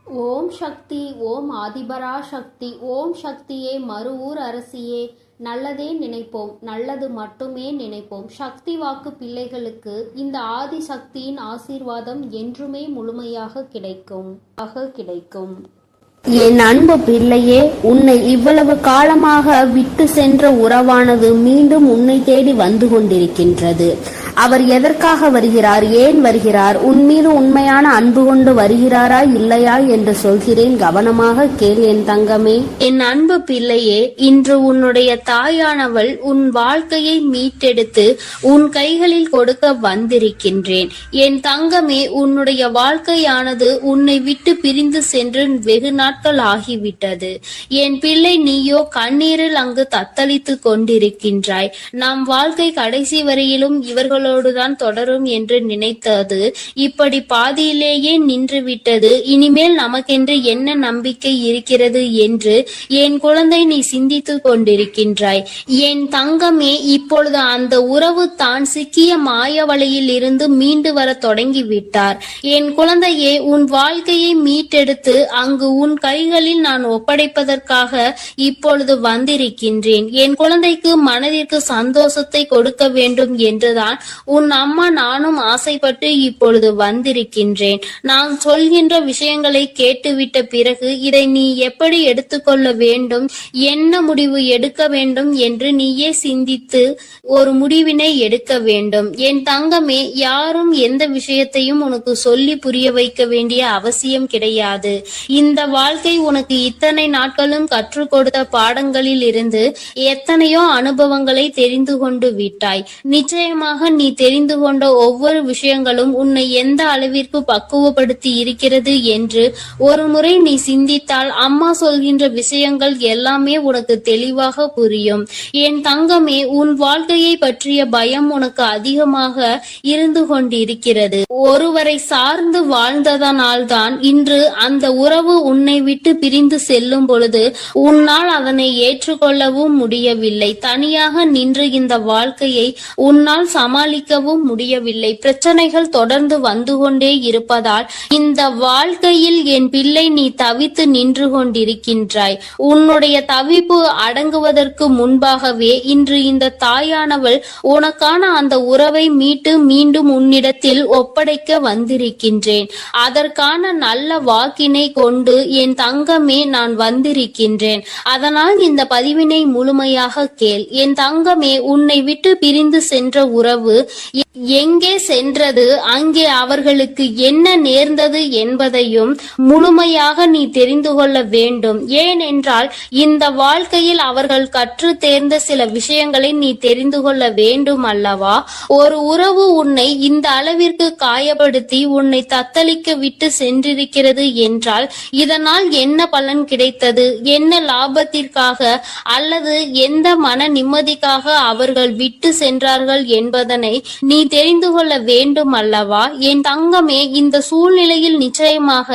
ஓம் சக்தி, ஓம் ஆதிபரா சக்தி, ஓம் சக்தியே, மறுவூர் அரசியே. நல்லதே நினைப்போம், நல்லது மட்டுமே நினைப்போம். சக்தி வாக்கு பிள்ளைகளுக்கு இந்த ஆதி சக்தியின் ஆசீர்வாதம் என்றுமே முழுமையாக கிடைக்கும். என் அன்பு பிள்ளையே, உன்னை இவ்வளவு காலமாக விட்டு சென்ற உறவானது மீண்டும் உன்னை தேடி வந்து கொண்டிருக்கின்றது. அவர் எதற்காக வருகிறார், ஏன் வருகிறார், உன் மீது உண்மையான அன்பு கொண்டு வருகிறாரா இல்லையா என்று சொல்கிறேன், கவனமாக கேள் என் தங்கமே. என் அன்பு பிள்ளையே, இன்று உன்னுடைய தாயானவள் உன் வாழ்க்கையை மீட்டெடுத்து உன் கைகளில் கொடுக்க வந்திருக்கின்றேன். என் தங்கமே, உன்னுடைய வாழ்க்கையானது உன்னை விட்டு பிரிந்து சென்று வெகு நாட்கள் ஆகிவிட்டது. என் பிள்ளை, நீயோ கண்ணீரில் அங்கு தத்தளித்து கொண்டிருக்கின்றாய். நம் வாழ்க்கை கடைசி வரையிலும் இவர்களோடுதான் தொடரும் என்று நினைத்தது இப்படி பாதியிலேயே நின்றுவிட்டது. இனிமேல் நமக்கென்று என்ன நம்பிக்கை இருக்கிறது என்று என் குழந்தை நீ சிந்தித்து கொண்டிருக்கின்றாய். என் தங்கமே, இப்பொழுது அந்த உறவு தான் சிக்கிய மாய வலையில் இருந்து மீண்டு வர தொடங்கிவிட்டார். என் குழந்தையே, உன் வாழ்க்கையை மீட்டெடுத்து அங்கு உன் கைகளில் நான் ஒப்படைப்பதற்காக இப்பொழுது வந்திருக்கின்றேன். என் குழந்தைக்கு மனதிற்கு சந்தோஷத்தை கொடுக்க வேண்டும் என்றுதான் உன் அம்மா நானும் ஆசைப்பட்டு இப்பொழுது வந்திருக்கின்றேன். நான் சொல்கின்ற விஷயங்களை கேட்டுவிட்ட பிறகு இதை நீ எப்படி எடுத்துக்கொள்ள வேண்டும், என்ன முடிவு எடுக்க வேண்டும் என்று நீயே சிந்தித்து ஒரு முடிவினை எடுக்க வேண்டும். என் தங்கமே, யாரும் எந்த விஷயத்தையும் உனக்கு சொல்லி புரிய வைக்க வேண்டிய அவசியம் கிடையாது. இந்த வாழ்க்கை உனக்கு இத்தனை நாட்களும் கற்றுக் கொடுத்த பாடங்களில் இருந்து எத்தனையோ அனுபவங்களை தெரிந்து கொண்டு விட்டாய். நிச்சயமாக நீ தெரிந்து கொண்ட ஒவ்வொரு விஷயங்களும் உன்னை எந்த அளவிற்கு பக்குவப்படுத்தி இருக்கிறது என்று ஒரு முறை நீ சிந்தித்தால் அம்மா சொல்கின்ற விஷயங்கள் எல்லாமே உனக்கு தெளிவாக புரியும். என் தங்கமே, உன் வாழ்க்கையை பற்றிய பயம் உனக்கு அதிகமாக இருந்து கொண்டிருக்கிறது. ஒருவரை சார்ந்து வாழ்ந்ததனால்தான் இன்று அந்த உறவு உன்னை விட்டு பிரிந்து செல்லும் பொழுது உன்னால் அதனை ஏற்றுக்கொள்ளவும் முடியவில்லை. தனியாக நின்று இந்த வாழ்க்கையை உன்னால் சமாளிக்கவும் முடியவில்லை. பிரச்சனைகள் தொடர்ந்து வந்து கொண்டே இருப்பதால் இந்த வாழ்க்கையில் என் பிள்ளை நீ தவித்து நின்று கொண்டிருக்கின்றாய். உன்னுடைய தவிப்பு அடங்குவதற்கு முன்பாகவே இன்று இந்த தாயானவள் உனக்கான அந்த உறவை மீட்டு மீண்டும் உன்னிடத்தில் ஒப்படைக்க வந்திருக்கின்றேன். அதற்கான நல்ல வாக்கினை கொண்டு என் தங்கமே நான் வந்திருக்கின்றேன். அதனால் இந்த பதிவினை முழுமையாக கேள். என் தங்கமே, உன்னை விட்டு பிரிந்து சென்ற உறவு எங்கே சென்றது, அங்கே அவர்களுக்கு என்ன நேர்ந்தது என்பதையும் முழுமையாக நீ தெரிந்து கொள்ள வேண்டும். ஏனென்றால் இந்த வாழ்க்கையில் அவர்கள் கற்று தேர்ந்த சில விஷயங்களை நீ தெரிந்து கொள்ள வேண்டும் அல்லவா? ஒரு உறவு உன்னை இந்த அளவிற்கு காயப்படுத்தி உன்னை தத்தளிக்க விட்டு சென்றிருக்கிறது என்றால் இதனால் என்ன பலன் கிடைத்தது, என்ன லாபத்திற்காக அல்லது எந்த மன நிம்மதிக்காக அவர்கள் விட்டு சென்றார்கள் என்பதனை நீ தெரிந்து கொள்ள வேண்டும் அல்லவா? என் தங்கமே, இந்த சூழ்நிலையில் நிச்சயமாக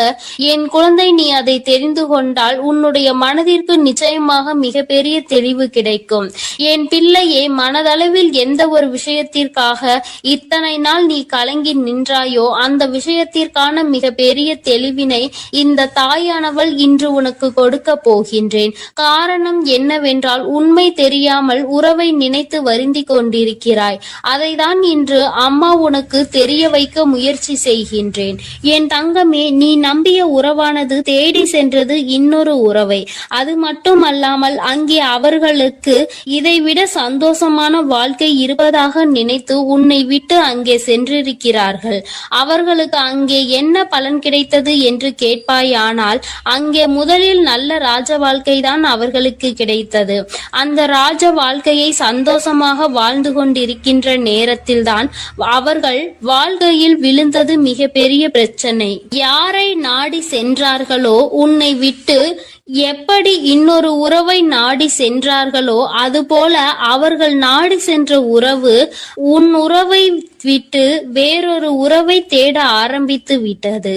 என் குழந்தை நீ அதை தெரிந்து கொண்டால் உன்னுடைய மனதிற்கு நிச்சயமாக மிகப்பெரிய தெளிவு கிடைக்கும். என் பிள்ளையே, மனதளவில் எந்த ஒரு விஷயத்திற்காக இத்தனை நாள் நீ கலங்கி நின்றாயோ அந்த விஷயத்திற்கான மிக பெரிய தெளிவினை இந்த தாயானவள் இன்று உனக்கு கொடுக்க போகின்றேன். காரணம் என்னவென்றால் உண்மை தெரியாமல் உறவை நினைத்து வருந்தி கொண்டிருக்கிறாய். அதைதான் இன்று அம்மா உனக்கு தெரிய வைக்க முயற்சி செய்கின்றேன். என் தங்கமே, நீ நம்பிய உறவானது தேடி சென்றது இன்னொரு உறவை. அது மட்டுமல்லாமல் அங்கே அவர்களுக்கு இதைவிட சந்தோஷமான வாழ்க்கை இருப்பதாக நினைத்து உன்னை விட்டு அங்கே சென்றிருக்கிறார்கள். அவர்களுக்கு அங்கே என்ன பலன் கிடைத்தது என்று கேட்பாயானால் அங்கே முதலில் நல்ல ராஜ வாழ்க்கை தான் அவர்களுக்கு கிடைத்தது. அந்த ராஜ வாழ்க்கையை சந்தோஷமாக வாழ்ந்து கொண்டிருக்கின்ற நேரத்தில்தான் அவர்கள் வாழ்க்கையில் விழுந்தது மிக பெரிய பிரச்சனை. யாரை நாடி சென்றார்களோ உன்னை விட்டு எப்படி இன்னொரு உறவை நாடி சென்றார்களோ அதுபோல அவர்கள் நாடி சென்ற உறவு உன் உறவை விட்டு வேறொரு உறவை தேட ஆரம்பித்து விட்டது.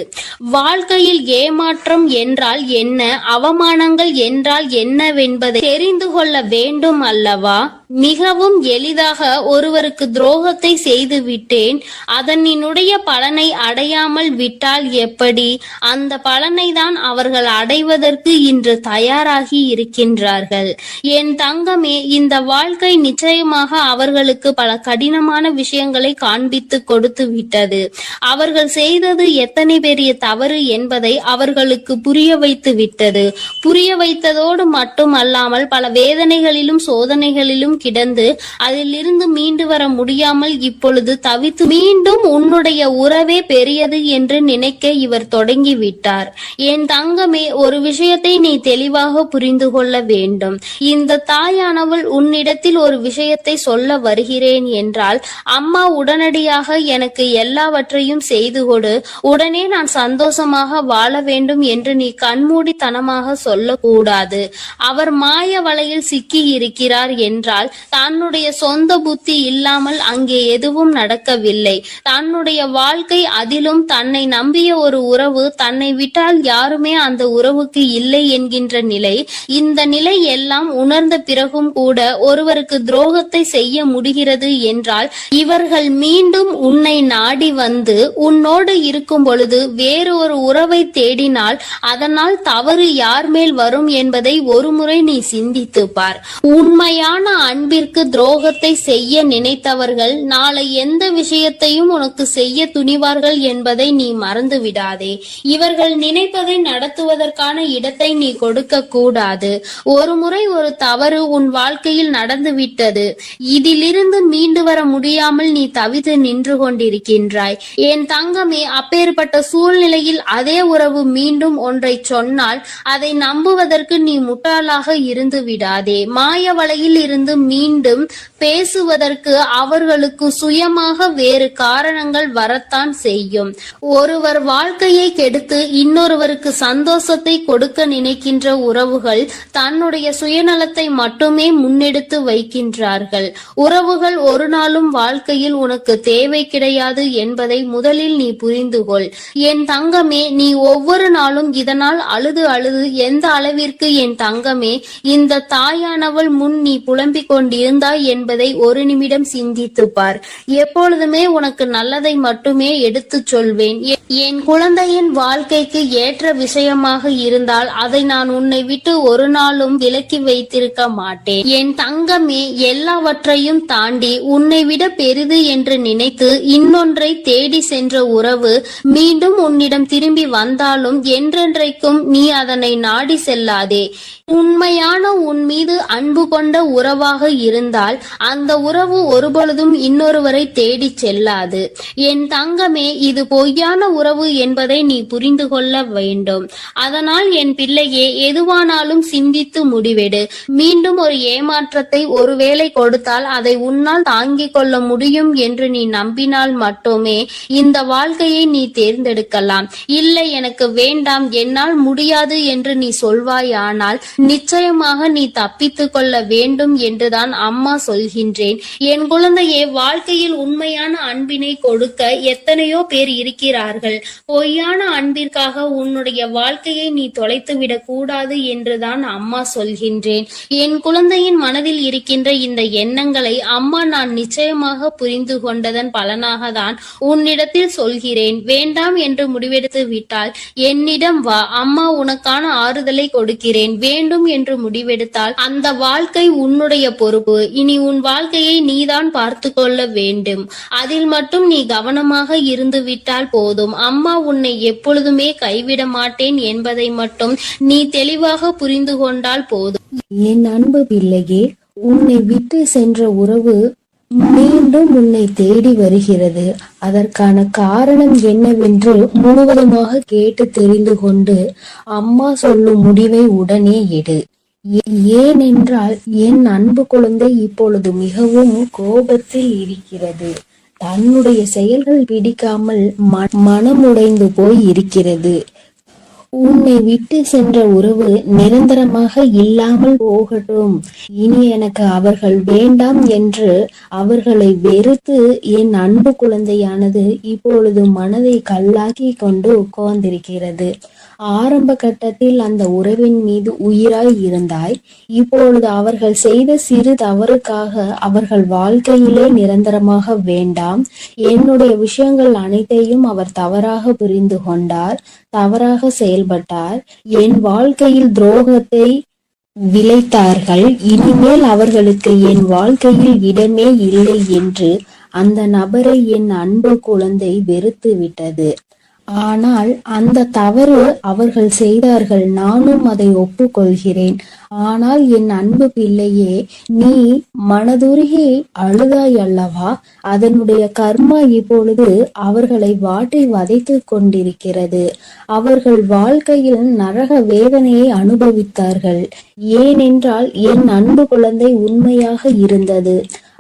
வாழ்க்கையில் ஏமாற்றம் என்றால் என்ன, அவமானங்கள் என்றால் என்னவென்பதை தெரிந்து கொள்ள வேண்டும் அல்லவா? மிகவும் எளிதாக ஒருவருக்கு துரோகத்தை செய்து விட்டேன், அதனினுடைய பலனை அடையாமல் விட்டால் எப்படி? அந்த பலனை தான் அவர்கள் அடைவதற்கு இன்று தயாராகி இருக்கின்றார்கள். என் தங்கமே, இந்த வாழ்க்கை நிச்சயமாக அவர்களுக்கு பல கடினமான விஷயங்களை காண்பித்து கொடுத்து விட்டது. அவர்கள் செய்தது எத்தனை பெரிய தவறு என்பதை அவர்களுக்கு புரிய வைத்து விட்டது. புரிய வைத்ததோடு மட்டுமல்லாமல் பல வேதனைகளிலும் சோதனைகளிலும் கிடந்து அதிலிருந்து மீண்டு வர முடியாமல் இப்பொழுது தவித்து மீண்டும் உன்னுடைய உறவே பெரியது என்று நினைக்க இவர் தொடங்கிவிட்டார். என் தங்கமே, ஒரு விஷயத்தை நீ தெளிவாக புரிந்து கொள்ள வேண்டும். இந்த தாயானவள் உன்னிடத்தில் ஒரு விஷயத்தை சொல்ல வருகிறேன் என்றால், அம்மா உடனடியாக எனக்கு எல்லாவற்றையும் செய்து கொடு, உடனே நான் சந்தோஷமாக வாழ வேண்டும் என்று நீ கண்மூடித்தனமாக சொல்லக்கூடாது. அவர் மாய வலையில் சிக்கி இருக்கிறார் என்றால் தன்னுடைய சொந்த புத்தி இல்லாமல் அங்கே எதுவும் நடக்கவில்லை. தன்னுடைய வாழ்க்கை, அதிலும் தன்னை நம்பிய ஒரு உறவு, தன்னை விட்டால் யாருமே அந்த உறவுக்கு இல்லை என்கின்ற நிலை, இந்த நிலை எல்லாம் உணர்ந்த பிறகும் கூட ஒருவருக்கு துரோகத்தை செய்ய முடிகிறது என்றால், இவர்கள் மீண்டும் உன்னை நாடி வந்து உன்னோடு இருக்கும் பொழுது வேறு ஒரு உறவை தேடினால் அதனால் தவறு யார் மேல் வரும் என்பதை ஒருமுறை நீ சிந்தித்து பார். உண்மையான அன்பிற்கு துரோகத்தை செய்ய நினைத்தவர்கள் நாளை எந்த விஷயத்தையும் உனக்கு செய்ய துணிவார்கள் என்பதை நீ மறந்து விடாதே. இவர்கள் நினைப்பதை நடத்துவதற்கான இடத்தை நீ கொடுக்க கூடாது. ஒரு முறை ஒரு தவறு உன் வாழ்க்கையில் நடந்து விட்டது. இதிலிருந்து மீண்டு வர முடியாமல் நீ தவித்து நின்று கொண்டிருக்கின்றாய். என் தங்கமே, அப்பேற்பட்ட சூழ்நிலையில் அதே உறவு மீண்டும் ஒன்றை சொன்னால் அதை நம்புவதற்கு நீ முட்டாளாக இருந்து விடாதே. மாய வலையில் இருந்து மீண்டும் பேசுவதற்கு அவர்களுக்கு சுயமாக வேறு காரணங்கள் வரத்தான் செய்யும். ஒருவர் வாழ்க்கையை கெடுத்து இன்னொருவருக்கு சந்தோஷத்தை கொடுக்க நினைக்கின்ற உறவுகள் தன்னுடைய சுயநலத்தை மட்டுமே முன்னெடுத்து வைக்கின்றார்கள். உறவுகள் ஒரு நாளும் வாழ்க்கையில் உனக்கு தேவை கிடையாது என்பதை முதலில் நீ புரிந்து கொள். என் தங்கமே, நீ ஒவ்வொரு நாளும் இதனால் அழுது அழுது எந்த அளவிற்கு என் தங்கமே இந்த தாயானவள் முன் நீ புலம்பிக் கொண்டிருந்தாய் என்பதை ஒரு நிமிடம் சிந்தித்து பார். எப்பொழுதுமே உனக்கு நல்லதை மட்டுமே எடுத்துச் சொல்வேன். என் குழந்தையின் வாழ்க்கைக்கு ஏற்ற விஷயமாக இருந்தால் அதை நான் உன்னை விட்டு ஒரு நாளும் விலக்கி வைத்திருக்க மாட்டேன். என் தங்கமே, எல்லாவற்றையும் தாண்டி உன்னை விட பெரிது என்று நினைத்து இன்னொன்றை தேடி சென்ற உறவு மீண்டும் உன்னிடம் திரும்பி வந்தாலும் என்றென்றைக்கும் நீ அதனை நாடி செல்லாதே. உண்மையான உன் மீது அன்பு கொண்ட உறவாக இருந்தால் அந்த உறவு ஒருபொழுதும் இன்னொருவரை தேடி செல்லாது. என் தங்கமே, இது பொய்யான உறவு என்பதை நீ புரிந்து கொள்ள வேண்டும். அதனால் என் பிள்ளையே, எதுவானாலும் சிந்தித்து முடிவெடு. மீண்டும் ஒரு ஏமாற்றத்தை ஒருவேளை கொடுத்தால் அதை உன்னால் தாங்கிக் கொள்ள முடியும் என்று நீ நம்பினால் மட்டுமே இந்த வாழ்க்கையை நீ தேர்ந்தெடுக்கலாம். இல்லை, எனக்கு வேண்டாம், என்னால் முடியாது என்று நீ சொல்வாயானால் நிச்சயமாக நீ தப்பித்துக் கொள்ள வேண்டும் என்றுதான் அம்மா சொல்கின்றேன். என் குழந்தையே, வாழ்க்கையில் உண்மையான அன்பினை கொடுக்க எத்தனையோ பேர் இருக்கிறார்கள். பொய்யான அன்பிற்காக உன்னுடைய வாழ்க்கையை நீ தொலைத்துவிடக் கூடாது என்றுதான் அம்மா சொல்கின்றேன். என் குழந்தையின் மனதில் இருக்கின்ற இந்த எண்ணங்களை அம்மா நான் நிச்சயமாக புரிந்து கொண்டதன் பலனாக தான் உன்னிடத்தில் சொல்கிறேன். வேண்டாம் என்று முடிவெடுத்து விட்டால் என்னிடம் வா, அம்மா உனக்கான ஆறுதலை கொடுக்கிறேன். வேண்டும் என்று முடிவெடுத்தால் அந்த வாழ்க்கை உன்னுடைய பொறுப்பு. இனி உன் வாழ்க்கையை நீதான் பார்த்து கொள்ள வேண்டும். அதில் மட்டும் நீ கவனமாக இருந்து விட்டால் போதும். அம்மா உன்னை எப்பொழுதுமே கைவிட மாட்டேன் என்பதை மட்டும் நீ தெளிவாக புரிந்து கொண்டால் போதும். என் அன்பு பிள்ளையே, உன்னை விட்டு சென்ற உறவு மீண்டும் உன்னை தேடி வருகிறது. அதற்கான காரணம் என்னவென்று முழுவதுமாக கேட்டு தெரிந்து கொண்டு அம்மா சொல்லும் முடிவை உடனே எடு. ஏனென்றால் என் அன்பு குழந்தை இப்பொழுது மிகவும் கோபத்தில் இருக்கிறது. தன்னுடைய செயல்கள் பிடிக்காமல் மனமுடைந்து போய் இருக்கிறது. உன்னை விட்டு சென்ற உறவு நிரந்தரமாக இல்லாமல் போகட்டும். இனி எனக்கு அவர்கள் வேண்டாம் என்று அவர்களை வெறுத்து என் அன்பு குழந்தையானது இப்பொழுது மனதை கல்லாக்கி கொண்டு உட்கார்ந்திருக்கிறது. ஆரம்ப கட்டத்தில் அந்த உறவின் மீது உயிராய் இருந்தாய். இப்பொழுது அவர்கள் செய்த சிறு தவறுக்காக அவர்கள் வாழ்க்கையிலே நிரந்தரமாக வேண்டாம். என்னுடைய விஷயங்கள் அனைத்தையும் அவர் தவறாக புரிந்து கொண்டார், தவறாக செயல்பட்டார், என் வாழ்க்கையில் துரோகத்தை விளைத்தார்கள். இனிமேல் அவர்களுக்கு என் வாழ்க்கையில் இடமே இல்லை என்று அந்த நபரை என் அன்பு குழந்தை வெறுத்து விட்டது. ஆனால் அந்த தவறு அவர்கள் செய்தார்கள், நானும் அதை ஒப்புக்கொள்கிறேன். ஆனால் என் அன்பு பிள்ளையே, நீ மனதுருகி அழுதாய் அல்லவா? அதனுடைய கர்மா இப்பொழுது அவர்களை வாட்டி வதைத்து கொண்டிருக்கிறது. அவர்கள் வாழ்க்கையில் நரக வேதனையை அனுபவித்தார்கள். ஏனென்றால் என் அன்பு குழந்தை உண்மையாக இருந்தது,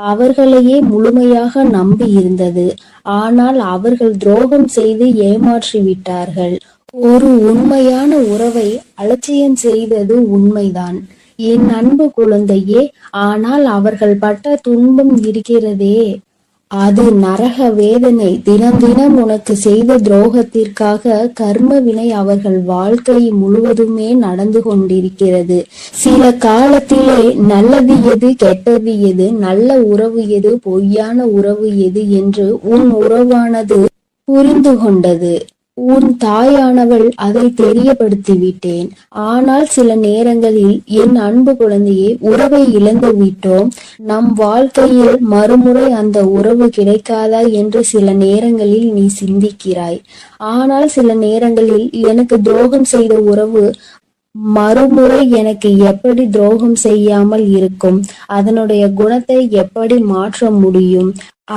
அவர்களையே முழுமையாக நம்பி இருந்தது. ஆனால் அவர்கள் துரோகம் செய்து ஏமாற்றி விட்டார்கள். ஒரு உண்மையான உறவை அலட்சியம் செய்தது உண்மைதான் என் அன்பு குழந்தையே. ஆனால் அவர்கள் பட்ட துன்பம் இருக்கிறதே, அது நரக வேதனை. தினம் தினம் உனக்கு செய்த துரோகத்திற்காக கர்ம வினை அவர்கள் வாழ்க்கை முழுவதுமே நடந்து கொண்டிருக்கிறது. சில காலத்திலே நல்லது எது, கெட்டது எது, நல்ல உறவு எது, பொய்யான உறவு எது என்று உன் உறவானது புரிந்து கொண்டது. உன் தாயானவள் அதை தெரியப்படுத்தி விட்டேன். ஆனால் சில நேரங்களில் என் அன்பு குழந்தையே, உறவை இழந்து விட்டோம், நம் வாழ்க்கையில் மறுமுறை அந்த உறவு கிடைக்காதா என்று சில நேரங்களில் நீ சிந்திக்கிறாய். ஆனால் சில நேரங்களில் எனக்கு துரோகம் செய்த உறவு மறுமுறை எனக்கு எப்படி துரோகம் செய்யாமல் இருக்கும், அதனுடைய குணத்தை எப்படி மாற்ற முடியும்,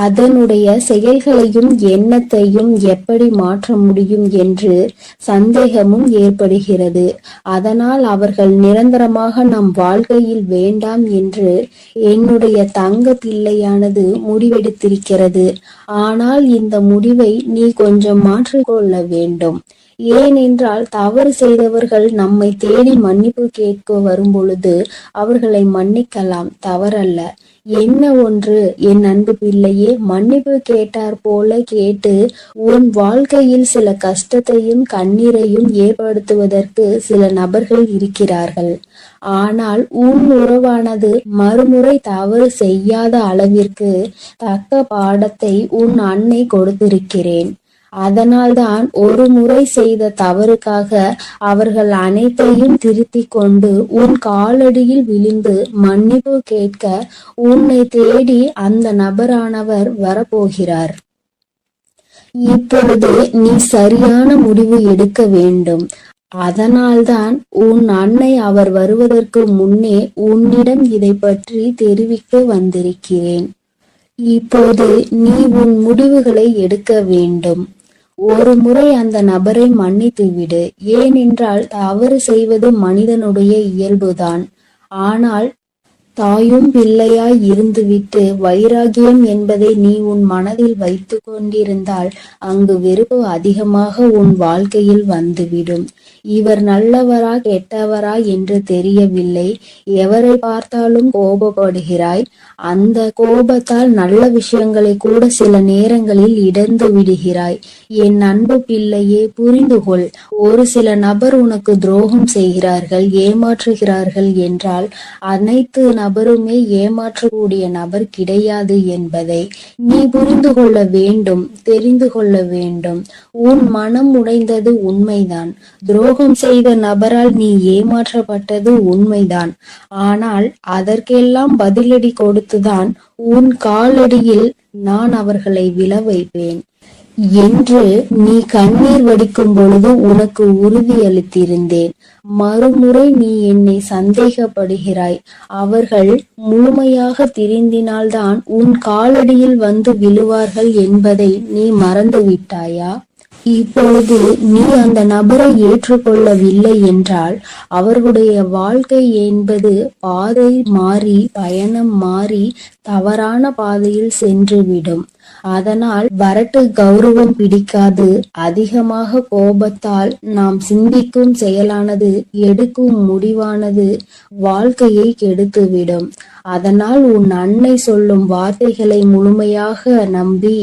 அதனுடைய செயல்களையும் எண்ணத்தையும் எப்படி மாற்ற முடியும் என்று சந்தேகமும் ஏற்படுகிறது. அதனால் அவர்கள் நிரந்தரமாக நம் வாழ்க்கையில் வேண்டாம் என்று என்னுடைய தங்க பிள்ளையானது முடிவெடுத்திருக்கிறது. ஆனால் இந்த முடிவை நீ கொஞ்சம் மாற்றிக்கொள்ள வேண்டும். ஏனென்றால் தவறு செய்தவர்கள் நம்மை தேடி மன்னிப்பு கேட்க வரும் பொழுது அவர்களை மன்னிக்கலாம், தவறல்ல. என்ன ஒன்று என் அன்பு பிள்ளையே, மன்னிப்பு கேட்டார் போல கேட்டு உன் வாழ்க்கையில் சில கஷ்டத்தையும் கண்ணீரையும் ஏற்படுத்துவதற்கு சில நபர்கள் இருக்கிறார்கள். ஆனால் உன் உறவானது மறுமுறை தவறு செய்யாத அளவிற்கு தக்க பாடத்தை உன் அன்னை கொடுத்திருக்கிறேன். அதனால்தான் ஒரு முறை செய்த தவறுக்காக அவர்கள் அனைத்தையும் திருத்தி கொண்டு உன் காலடியில் விழுந்து மன்னிப்பு கேட்க உன்னை தேடி அந்த நபரானவர் வரப்போகிறார். இப்பொழுது நீ சரியான முடிவு எடுக்க வேண்டும். அதனால்தான் உன் அன்னை அவர் வருவதற்கு முன்னே உன்னிடம் இதை பற்றி தெரிவிக்க வந்திருக்கிறேன். இப்போது நீ உன் முடிவுகளை எடுக்க வேண்டும். ஒரு முறை அந்த நபரை மன்னித்து விடு. ஏனென்றால் தவறு செய்வது மனிதனுடைய இயல்புதான். ஆனால் தாயும் பிள்ளையாய் இருந்துவிட்டு வைராகியம் என்பதை நீ உன் மனதில் வைத்து கொண்டிருந்தால் அங்கு வெறுப்பு அதிகமாக உன் வாழ்க்கையில் வந்துவிடும். இவர் நல்லவரா கெட்டவரா என்று தெரியவில்லை, எவரை பார்த்தாலும் கோபப்படுகிறாய். அந்த கோபத்தால் நல்ல விஷயங்களை கூட சில நேரங்களில் இழந்து விடுகிறாய். என் அன்பு பிள்ளையே, புரிந்து கொள். ஒரு சில நபர் உனக்கு துரோகம் செய்கிறார்கள், ஏமாற்றுகிறார்கள் என்றால் அனைத்து நபருமே ஏமாற்றக்கூடிய நபர் கிடையாது என்பதை நீ புரிந்து கொள்ள வேண்டும், தெரிந்து கொள்ள வேண்டும். உன் மனம் உடைந்தது உண்மைதான். துரோகம் செய்த நபரால் நீ ஏமாற்றப்பட்டது உண்மைதான். ஆனால் அதற்கெல்லாம் பதிலடி கொடுத்துதான் உன் காலடியில் நான் அவர்களை விழ வைப்பேன் என்று நீ கண்ணீர் வடிக்கும் பொழுது உனக்கு உறுதியளித்திருந்தேன். மறுமுறை நீ என்னை சந்தேகப்படுகிறாய். அவர்கள் முழுமையாக திருந்தினால்தான் உன் காலடியில் வந்து விழுவார்கள் என்பதை நீ மறந்து விட்டாயா? இப்பொழுது நீ அந்த நபரை ஏற்றுக்கொள்ளவில்லை என்றால் அவர்களுடைய வாழ்க்கை என்பது பாதை மாறி, பயணம் மாறி தவறான பாதையில் சென்றுவிடும். அதனால் வரட்டு கௌரவம் பிடிக்காது. அதிகமாக கோபத்தால் நாம் சிந்திக்கும் செயலானது, எடுக்கும் முடிவானது வாழ்க்கையை கெடுத்துவிடும். அதனால் உன் அன்னை சொல்லும் வார்த்தைகளை முழுமையாக நம்பி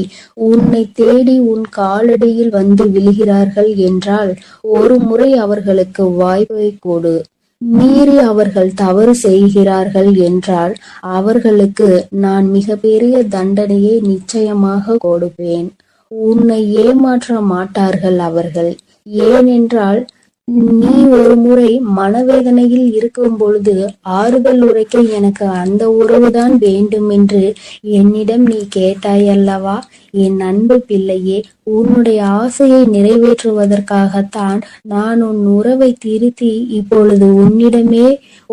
உன்னை தேடி உன் காலடியில் வந்து விழுகிறார்கள் என்றால் ஒரு முறை அவர்களுக்கு வாய்ப்பை கொடு. மீறி அவர்கள் தவறு செய்கிறார்கள் என்றால் அவர்களுக்கு நான் மிகப்பெரிய தண்டனையை நிச்சயமாக கொடுப்பேன். உன்னை ஏமாற்ற மாட்டார்கள் அவர்கள். ஏனென்றால் நீ ஒரு முறை மனவேதனையில் இருக்கும் பொழுது ஆறுதல் உரைக்க எனக்கு அந்த உறவுதான் வேண்டும் என்று என்னிடம் நீ கேட்டாயல்லவா? என் அன்பு பிள்ளையே, உன்னுடைய ஆசையை நிறைவேற்றுவதற்காகத்தான் நான் உன் உறவை திருத்தி இப்பொழுது உன்னிடமே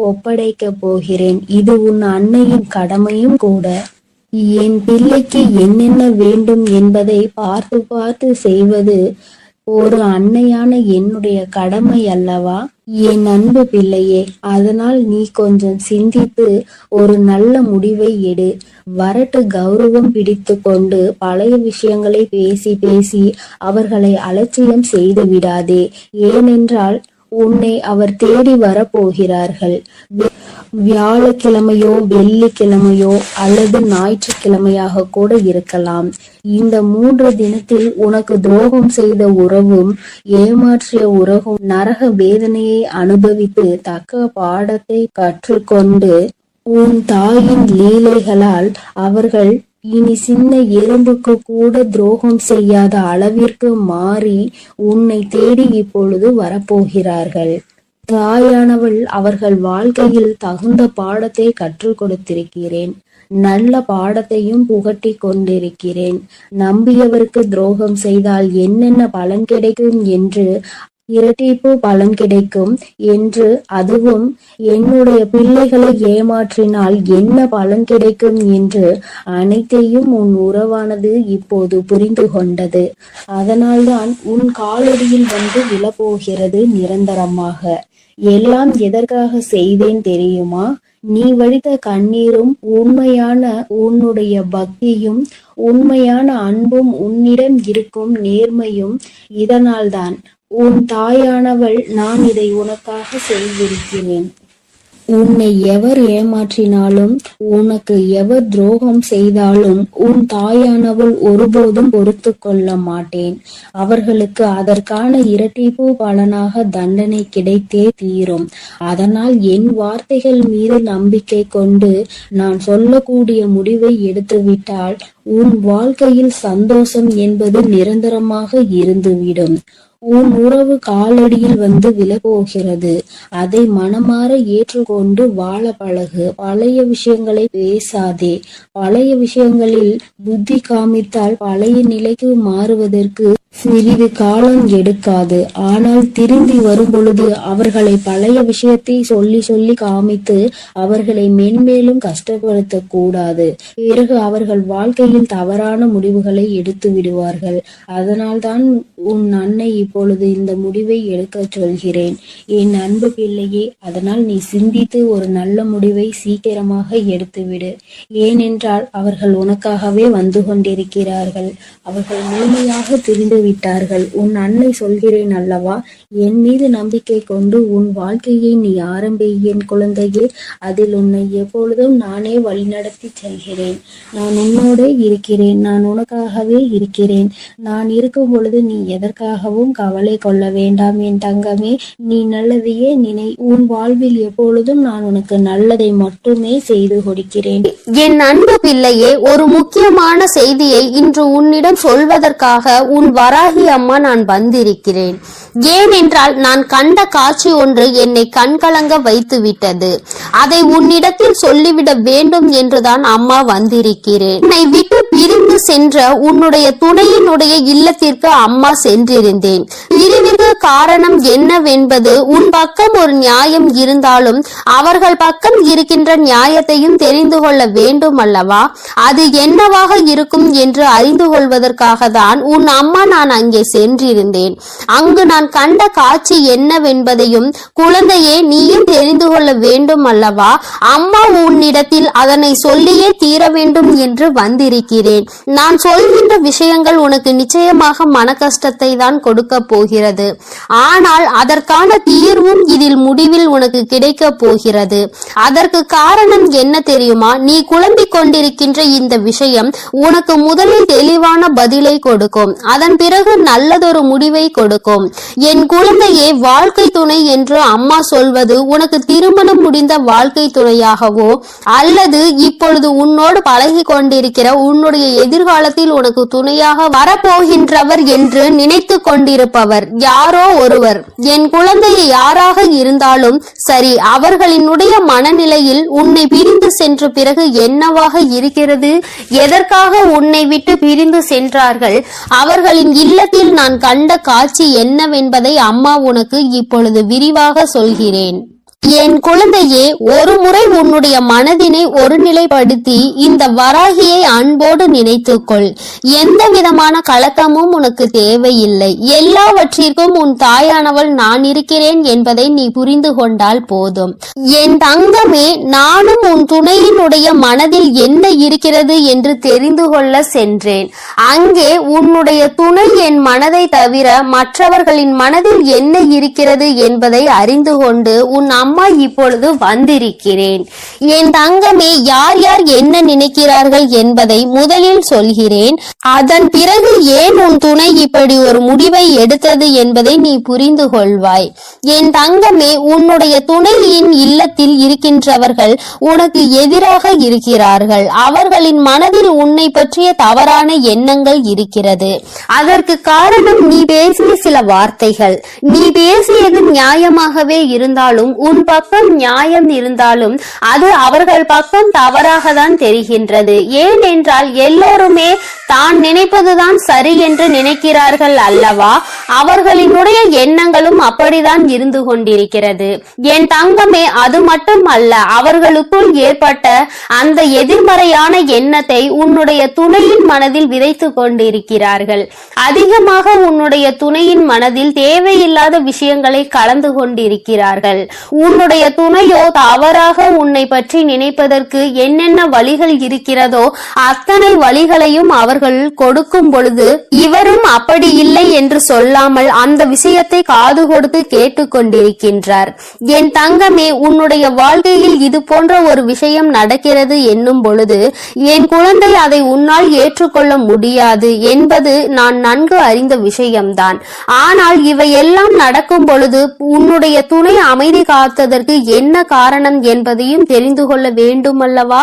ஒப்படைக்கப் போகிறேன். இது உன் அன்னையின் கடமையும் கூட. என் பிள்ளைக்கு என்னென்ன வேண்டும் என்பதை பார்த்து பார்த்து செய்வது ஒரு அன்னையான என்னுடைய கடமை அல்லவா? என் அன்பு பிள்ளையே, அதனால் நீ கொஞ்சம் சிந்தித்து ஒரு நல்ல முடிவை எடு. வரட்டு கௌரவம் பிடித்து கொண்டு பழைய விஷயங்களை பேசி பேசி அவர்களை அலட்சியம் செய்து விடாதே. ஏனென்றால் உன்னை அவர் தேடி வரப்போகிறார்கள். வியாழக்கிழமையோ வெள்ளிக்கிழமையோ அல்லது ஞாயிற்றுக்கிழமையாக கூட இருக்கலாம். இந்த 3 தினத்தில் உனக்கு துரோகம் செய்த உறவும் ஏமாற்றிய உறவும் நரக வேதனையை அனுபவித்து தக்க பாடத்தை கற்றுக்கொண்டு உன் தாயின் லீலைகளால் அவர்கள் இனி சின்ன எறும்புக்கு கூட துரோகம் செய்யாத அளவிற்கு மாறி உன்னை தேடி இப்பொழுது வரப்போகிறார்கள். தாயானவள் அவர்கள் வாழ்க்கையில் தகுந்த பாடத்தை கற்றுக் கொடுத்திருக்கிறேன். நல்ல பாடத்தையும் புகட்டி கொண்டிருக்கிறேன். நம்பியவருக்கு துரோகம் செய்தால் என்னென்ன பலன் கிடைக்கும் என்று, இரட்டிப்பு பலன் கிடைக்கும் என்று, அதுவும் என்னுடைய பிள்ளைகளை ஏமாற்றினால் என்ன பலன் கிடைக்கும் என்று அனைத்தையும் உன் உறவானது இப்போது புரிந்து கொண்டது. அதனால்தான் உன் காலடியில் வந்து விழப்போகிறது நிரந்தரமாக. எல்லாம் எதற்காக செய்தேன் தெரியுமா? நீ வடித்த கண்ணீரும் உண்மையான உன்னுடைய பக்தியும் உண்மையான அன்பும் உன்னிடம் இருக்கும் நேர்மையும் இதனால்தான். உன் தாயானவள் நான் இதை உனக்காக செய்திருக்கிறேன். உன்னை எவர் ஏமாற்றினாலும் உனக்கு எவர் துரோகம் செய்தாலும் உன் தாயானவள் ஒருபோதும் பொறுத்து கொள்ள மாட்டேன். அவர்களுக்கு அதற்கான இரட்டிப்பு பலனாக தண்டனை கிடைத்தே தீரும். அதனால் என் வார்த்தைகள் மீது நம்பிக்கை கொண்டு நான் சொல்லக்கூடிய முடிவை எடுத்துவிட்டால் உன் வாழ்க்கையில் சந்தோஷம் என்பது நிரந்தரமாக இருந்துவிடும். உன் உறவு காலடியில் வந்து விழப்போகிறது. அதை மனமாற ஏற்றுக்கொண்டு வாழ பழகு. பழைய விஷயங்களை பேசாதே. பழைய விஷயங்களில் புத்தி காமித்தால் பழைய நிலைக்கு மாறுவதற்கு சிறிது காலம் எடுக்காது. ஆனால் திரும்பி வரும் பொழுது அவர்களை பழைய விஷயத்தை சொல்லி சொல்லி காமித்து அவர்களை மென்மேலும் கஷ்டப்படுத்த கூடாது. பிறகு அவர்கள் வாழ்க்கையில் தவறான முடிவுகளை எடுத்து விடுவார்கள். அதனால்தான் உன் அன்னை இப்பொழுது இந்த முடிவை எடுக்க சொல்கிறேன். என் அன்பு பிள்ளையே, அதனால் நீ சிந்தித்து ஒரு நல்ல முடிவை சீக்கிரமாக எடுத்துவிடு. ஏனென்றால் அவர்கள் உனக்காகவே வந்து கொண்டிருக்கிறார்கள். அவர்கள் முழுமையாக திரிந்து விட்டார்கள். உன் அன்னை சொல்கிறேன் அல்லவா, என் மீது நம்பிக்கை கொண்டு உன் வாழ்க்கையை நீ ஆரம்பி என் குழந்தையே. அதில் உன்னை எப்பொழுதும் நானே வழிநடத்தி செல்கிறேன். நான் உன்னோடு இருக்கிறேன். நான் உனக்காகவே இருக்கிறேன். நான் இருக்கும் பொழுது நீ எதற்காகவும் கவலை கொள்ள வேண்டாம் என் தங்கமே. நீ நல்லதையே நினை. உன் வாழ்வில் எப்பொழுதும் நான் உனக்கு நல்லதை மட்டுமே செய்து கொடுக்கிறேன். என் அன்பு பிள்ளையே, ஒரு முக்கியமான செய்தியை இன்று உன்னிடம் சொல்வதற்காக உன் வராகி அம்மா நான் வந்திருக்கிறேன். ஏனென்றால் நான் கண்ட காட்சி ஒன்று என்னை கண்கலங்க வைத்து விட்டது. அதை உன்னிடத்தில் சொல்லிவிட வேண்டும் என்றுதான் அம்மா வந்திருக்கிறேன். என்னை விட்டு பிரிந்து சென்ற உன்னுடைய துணையினுடைய இல்லத்திற்கு அம்மா சென்றிருந்தேன். பிரிவுக்கு காரணம் என்னவென்பது உன் பக்கம் ஒரு நியாயம் இருந்தாலும் அவர்கள் பக்கம் இருக்கின்ற நியாயத்தையும் தெரிந்து கொள்ள வேண்டும் அல்லவா? அது என்னவாக இருக்கும் என்று அறிந்து கொள்வதற்காக தான் உன் அம்மா நான் நான் அங்கே சென்றிருந்தேன். அங்கு நான் கண்ட காட்சி என்னவென்பதையும் குழந்தையே நீயும் தெரிந்து கொள்ள வேண்டும் அல்லவா? அம்மா உன்னிடத்தில் அதனை சொல்லியே தீர வேண்டும் என்று வந்திருக்கிறேன். நான் சொல்கின்ற விஷயங்கள் உனக்கு நிச்சயமாக மன கஷ்டத்தை தான் கொடுக்க போகிறது. ஆனால் அதற்கான தீர்வும் இதில் முடிவில் உனக்கு கிடைக்க போகிறது. அதற்கு காரணம் என்ன தெரியுமா? நீ குழம்பிக் கொண்டிருக்கின்ற இந்த விஷயம் உனக்கு முதலில் தெளிவான பதிலை கொடுக்கும். அதன் பிறகு நல்லதொரு முடிவை கொடுக்கும். என் குழந்தையே, வாழ்க்கை துணை என்று அம்மா சொல்வது உனக்கு திருமணம் முடிந்த வாழ்க்கை துணையாகவோ அல்லது இப்பொழுது உன்னோடு பழகி கொண்டிருக்கிற உன்னுடைய எதிர்காலத்தில் உனக்கு துணையாக வரப்போகின்றவர் என்று நினைத்து கொண்டிருப்பவர் யாரோ ஒருவர். என் குழந்தையை யாராக இருந்தாலும் சரி, அவர்களினுடைய மனநிலையில் உன்னை பிரிந்து சென்ற பிறகு என்னவாக இருக்கிறது, எதற்காக உன்னை விட்டு பிரிந்து சென்றார்கள், அவர்களின் இல்லத்தில் நான் கண்ட காட்சி என்னவென்பதை அம்மா உனக்கு இப்பொழுது விரிவாக சொல்கிறேன். என் குழந்தையே, ஒரு முறை உன்னுடைய மனதினை ஒருநிலைப்படுத்தி இந்த வராகியை அன்போடு நினைத்துக்கொள். எந்த விதமான கலக்கமும் உனக்கு தேவையில்லை. எல்லாவற்றிற்கும் உன் தாயானவள் நான் இருக்கிறேன் என்பதை நீ புரிந்து கொண்டால் போதும். என் தங்கமே, நானும் உன் துணையினுடைய மனதில் என்ன இருக்கிறது என்று தெரிந்து கொள்ள சென்றேன். அங்கே உன்னுடைய துணை என் மனதை தவிர மற்றவர்களின் மனதில் என்ன இருக்கிறது என்பதை அறிந்து கொண்டு உன் அம்மா இப்பொழுது வந்திருக்கிறேன். என் தங்கமே, யார் யார் என்ன நினைக்கிறார்கள் என்பதை முதலில் சொல்கிறேன். அதன் பிறகு ஏன் உன் துணை இப்படி ஒரு முடிவை எடுத்தது என்பதை நீ புரிந்து கொள்வாய். என் தங்கமே, உன்னுடைய துணையின் இல்லத்தில் இருக்கின்றவர்கள் உனக்கு எதிராக இருக்கிறார்கள். அவர்களின் மனதில் உன்னை பற்றிய தவறான எண்ணங்கள் இருக்கிறது. அதற்கு காரணம் நீ பேசிய சில வார்த்தைகள். நீ பேசியது நியாயமாகவே இருந்தாலும், உன் பக்கம் நியாயம் இருந்தாலும் அது அவர்கள் பக்கம் தவறாக தான் தெரிகின்றது. ஏனென்றால் எல்லோருமே தான் நினைப்பதுதான் சரி என்று நினைக்கிறார்கள் அல்லவா? அவர்களினுடைய எண்ணங்களும் அப்படிதான் இருந்து கொண்டிருக்கிறது. என் தங்கமே, அது மட்டும் அல்ல, அவர்களுக்குள் ஏற்பட்ட அந்த எதிர்மறையான எண்ணத்தை உன்னுடைய துணையின் மனதில் விதைத்து கொண்டிருக்கிறார்கள். அதிகமாக உன்னுடைய துணையின் மனதில் தேவையில்லாத விஷயங்களை கலந்து கொண்டிருக்கிறார்கள். உன்னுடைய துணையோ தவறாக உன்னை பற்றி நினைப்பதற்கு என்னென்ன வழிகள் இருக்கிறதோ அத்தனை வழிகளையும் அவர்கள் கொடுக்கும் பொழுது இவரும் அப்படி இல்லை என்று சொல்லாமல் அந்த விஷயத்தை காது கொடுத்து கேட்டுக்கொண்டிருக்கின்றார். என் தங்கமே, உன்னுடைய வாழ்க்கையில் இது போன்ற ஒரு விஷயம் நடக்கிறது என்னும் பொழுது என் குழந்தை அதை உன்னால் ஏற்றுக்கொள்ள முடியாது என்பது நான் நன்கு அறிந்த விஷயம்தான். ஆனால் இவையெல்லாம் நடக்கும் பொழுது உன்னுடைய துணை அமைதி காத்ததற்கு என்ன காரணம் என்பதையும் தெரிந்து கொள்ள வேண்டும் அல்லவா?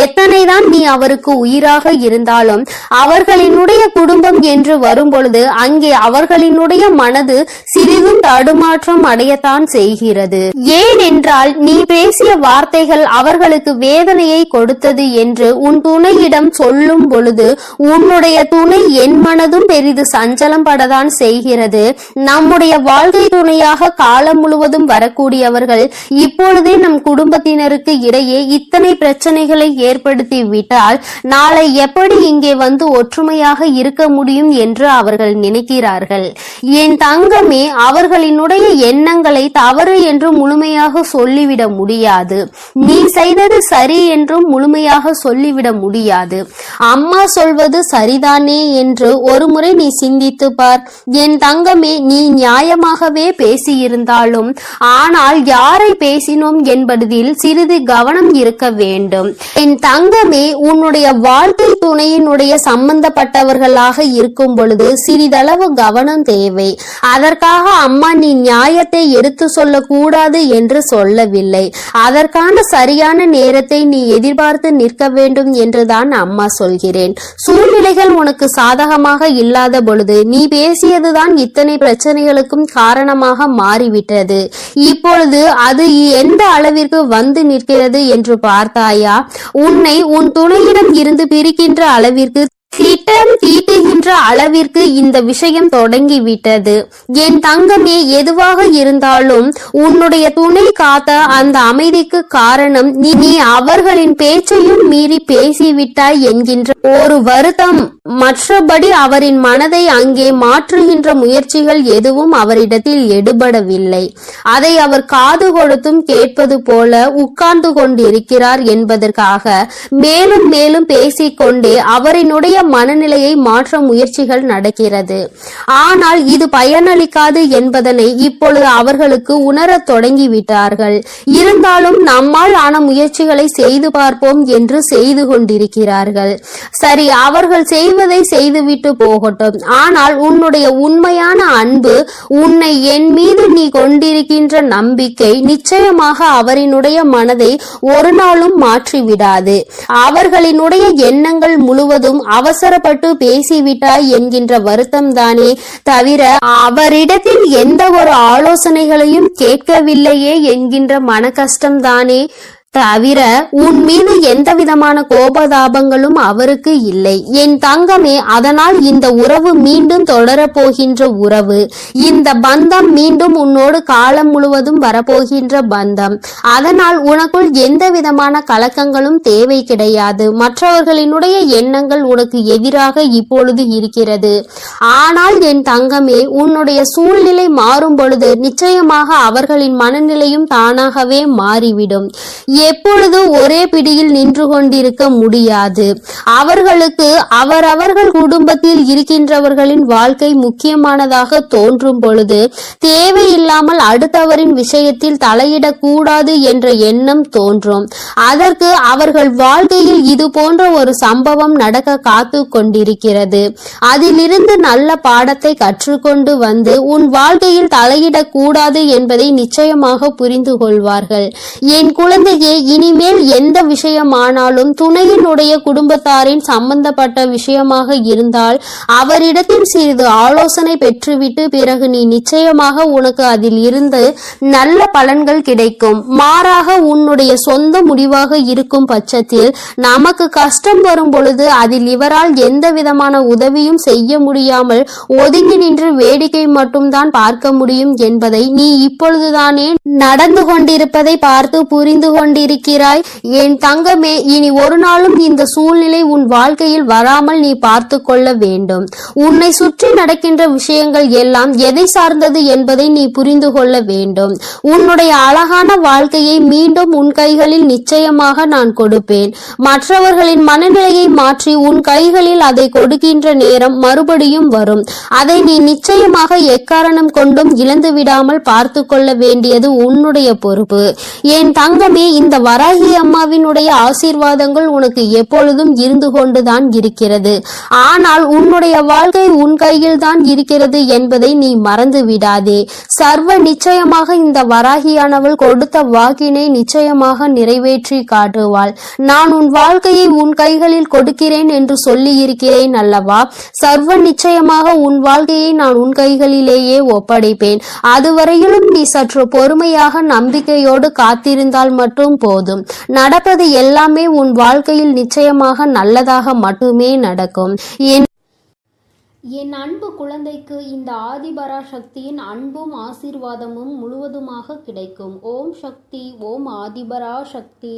எத்தனைதான் நீ அவருக்கு உயிராக இருந்தாலும் அவர்களினுடைய குடும்பம் என்று வரும் பொழுது அங்கே அவர்களினுடைய மனது சிறிதும் தடுமாற்றம் அடையத்தான் செய்கிறது. ஏனென்றால் நீ பேசிய வார்த்தைகள் அவர்களுக்கு வேதனையை கொடுத்தது என்று உன் துணையிடம் சொல்லும் பொழுது உன்னுடைய துணை என் மனதும் பெரிது சஞ்சலம் படத்தான் செய்கிறது. நம்முடைய வாழ்க்கை துணையாக காலம் முழுவதும் வரக்கூடியவர்கள் இப்பொழுதே நம் குடும்பத்தினருக்கு இடையே இத்தனை பிரச்சனைகளை ஏற்படுத்தி விட்டால் நாளை எப்படி இங்கே வந்து ஒற்றுமையாக இருக்க முடியும் என்று அவர்கள் நினைக்கிறார்கள். என் தங்கமே, அவர்களினுடைய எண்ணங்களை தவறு என்று முழுமையாக சொல்லிவிட முடியாது. நீ செய்தது சரி என்றும் முழுமையாக சொல்லிவிட முடியாது. அம்மா சொல்வது சரிதானே என்று ஒரு முறை நீ சிந்தித்து பார். என் தங்கமே, நீ நியாயமாகவே பேசியிருந்தாலும் ஆனால் யாரை பேசினோம் என்பதில் சிறிது கவனம் இருக்க வேண்டும். என் தங்கமே, உன்னுடைய வாழ்க்கை துணையினுடைய சம்பந்தப்பட்டவர்களாக இருக்கும் பொழுது சிறிதளவு கவனம் தேவை. அதற்காக அம்மா நீ நியாயத்தை எடுத்து சொல்ல கூடாது என்று சொல்லவில்லை. அதற்கான சரியான நேரத்தை நீ எதிர்பார்த்து நிற்க வேண்டும் என்றுதான் அம்மா சொல்கிறேன். சூழ்நிலைகள் உனக்கு சாதகமாக இல்லாத பொழுது நீ பேசியதுதான் இத்தனை பிரச்சனைகளுக்கும் காரணமாக மாறிவிட்டது. இப்பொழுது அது எந்த அளவிற்கு வந்து நிற்கிறது என்று பார்த்தாயா? உன்னை உன் துணையிடம் இருந்து பிரிக்கின்ற அளவிற்கு திட்டம் தீட்டுகின்ற அளவிற்கு இந்த விஷயம் தொடங்கிவிட்டது. என் தங்கமே, எதுவாக இருந்தாலும் உன்னுடைய துணை காத்த அந்த அமைதிக்கு காரணம் நீ அவர்களின் பேச்சையும் மீறி பேசிவிட்டாய் என்கின்ற ஒரு வருத்தம். மற்றபடி அவரின் மனதை அங்கே மாற்றுகின்ற முயற்சிகள் எதுவும் அவரிடத்தில் எடுபடவில்லை. அதை அவர் காது கொடுத்தும் கேட்பது போல உட்கார்ந்து கொண்டிருக்கிறார் என்பதற்காக மேலும் மேலும் பேசிக்கொண்டே அவரினுடைய மனநிலையை மாற்ற முயற்சிகள் நடக்கிறது. ஆனால் இது பயனளிக்காது என்பதனை இப்பொழுது அவர்களுக்கு உணரத் தொடங்கிவிட்டார்கள். இருந்தாலும் நம்மால் ஆன முயற்சிகளை செய்து பார்ப்போம் என்று செய்து கொண்டிருக்கிறார்கள். சரி, அவர்கள் செய்வதை செய்துவிட்டு போகட்டும். ஆனால் உன்னுடைய உண்மையான அன்பு, உன்னை என் மீது நீ கொண்டிருக்கின்ற நம்பிக்கை நிச்சயமாக அவரினுடைய மனதை ஒரு நாளும் மாற்றிவிடாது. அவர்களினுடைய எண்ணங்கள் முழுவதும் அவசரப்பட்டு பேசிவிட்டாய் என்கின்ற வருத்தம் தானே தவிர அவரிடத்தில் எந்த ஒரு ஆலோசனைகளையும் கேட்கவில்லையே என்கின்ற மன கஷ்டம் தானே தவிர உன் மீது எந்த விதமான கோபதாபங்களும் அவருக்கு இல்லை. என் தங்கமே, அதனால் இந்த உறவு மீண்டும் தொடரப்போகின்ற உறவு. இந்த பந்தம் மீண்டும் உன்னோடு காலம் முழுவதும் வரப்போகின்ற பந்தம். அதனால் உனக்குள் எந்த விதமான கலக்கங்களும் தேவை கிடையாது. மற்றவர்களினுடைய எண்ணங்கள் உனக்கு எதிராக இப்பொழுது இருக்கிறது. ஆனால் என் தங்கமே, உன்னுடைய சூழ்நிலை மாறும் பொழுது நிச்சயமாக அவர்களின் மனநிலையும் தானாகவே மாறிவிடும். எப்பொழுது ஒரே பிடியில் நின்று கொண்டிருக்க முடியாது. அவர்களுக்கு அவரவர்கள் குடும்பத்தில் இருக்கின்றவர்களின் வாழ்க்கை முக்கியமானதாக தோன்றும் பொழுது தேவையில்லாமல் அடுத்தவரின் விஷயத்தில் தலையிடக்கூடாது என்ற எண்ணம் தோன்றும். அதற்கு அவர்கள் வாழ்க்கையில் இது போன்ற ஒரு சம்பவம் நடக்க காத்து கொண்டிருக்கிறது. அதிலிருந்து நல்ல பாடத்தை கற்றுக்கொண்டு வந்து உன் வாழ்க்கையில் தலையிடக்கூடாது என்பதை நிச்சயமாக புரிந்து கொள்வார்கள். என் குழந்தையே, இனிமேல் எந்த விஷயமானாலும் துணையினுடைய குடும்பத்தாரின் சம்பந்தப்பட்ட விஷயமாக இருந்தால் அவரிடத்தில் சிறிது ஆலோசனை பெற்றுவிட்டு பிறகு நீ நிச்சயமாக உனக்கு அதில் இருந்து நல்ல பலன்கள் கிடைக்கும். மாறாக உன்னுடைய சொந்த முடிவாக இருக்கும் பட்சத்தில் நமக்கு கஷ்டம் வரும் பொழுது அதில் இவரால் எந்த விதமான உதவியும் செய்ய முடியாமல் ஒதுங்கி நின்று வேடிக்கை மட்டும்தான் பார்க்க முடியும் என்பதை நீ இப்பொழுதுதானே நடந்து கொண்டிருப்பதை பார்த்து புரிந்து கொண்டிருக்கிறாய். என் தங்கமே, இனி ஒரு நாளும் இந்த சூழ்நிலை உன் வாழ்க்கையில் வராமல் நீ பார்த்து கொள்ள வேண்டும். உன்னை சுற்றி நடக்கின்ற விஷயங்கள் எல்லாம் எதை சார்ந்தது என்பதை நீ புரிந்து கொள்ள வேண்டும். உன்னுடைய அழகான வாழ்க்கையை மீண்டும் உன் கைகளில் நிச்சயமாக நான் கொடுப்பேன். மற்றவர்களின் மனநிலையை மாற்றி உன் கைகளில் அதை கொடுக்கின்ற நேரம் மறுபடியும் வரும். அதை நீ நிச்சயமாக எக்காரணம் கொண்டும் இழந்து விடாமல் பார்த்து கொள்ள வேண்டியது உன்னுடைய பொறுப்பு. என் தங்கமே, இந்த வராகி அம்மாவினுடைய ஆசீர்வாதங்கள் உனக்கு எப்பொழுதும் இருந்து கொண்டுதான் இருக்கிறது. ஆனால் உன்னுடைய வாழ்க்கை உன் கையில் தான் இருக்கிறது என்பதை நீ மறந்து விடாதே. சர்வ நிச்சயமாக இந்த வராகியானவள் கொடுத்த வாக்கினை நிச்சயமாக நிறைவேற்றி காட்டுவாள். நான் உன் வாழ்க்கையை உன் கைகளில் கொடுக்கிறேன் என்று சொல்லி இருக்கிறேன் அல்லவா? சர்வ நிச்சயமாக உன் வாழ்க்கையை நான் உன் கைகளிலேயே ஒப்படைப்பேன். அதுவரையிலும் நீ சற்று பொறுமையாக நம்பிக்கையோடு காத்திருந்தால் மட்டும் போதும். நடப்பது எல்லாமே உன் வாழ்க்கையில் நிச்சயமாக நல்லதாக மட்டுமே நடக்கும். என் அன்பு குழந்தைக்கு இந்த ஆதிபரா சக்தியின் அன்பும் ஆசீர்வாதமும் முழுவதுமாக கிடைக்கும். ஓம் சக்தி, ஓம் ஆதிபரா சக்தி.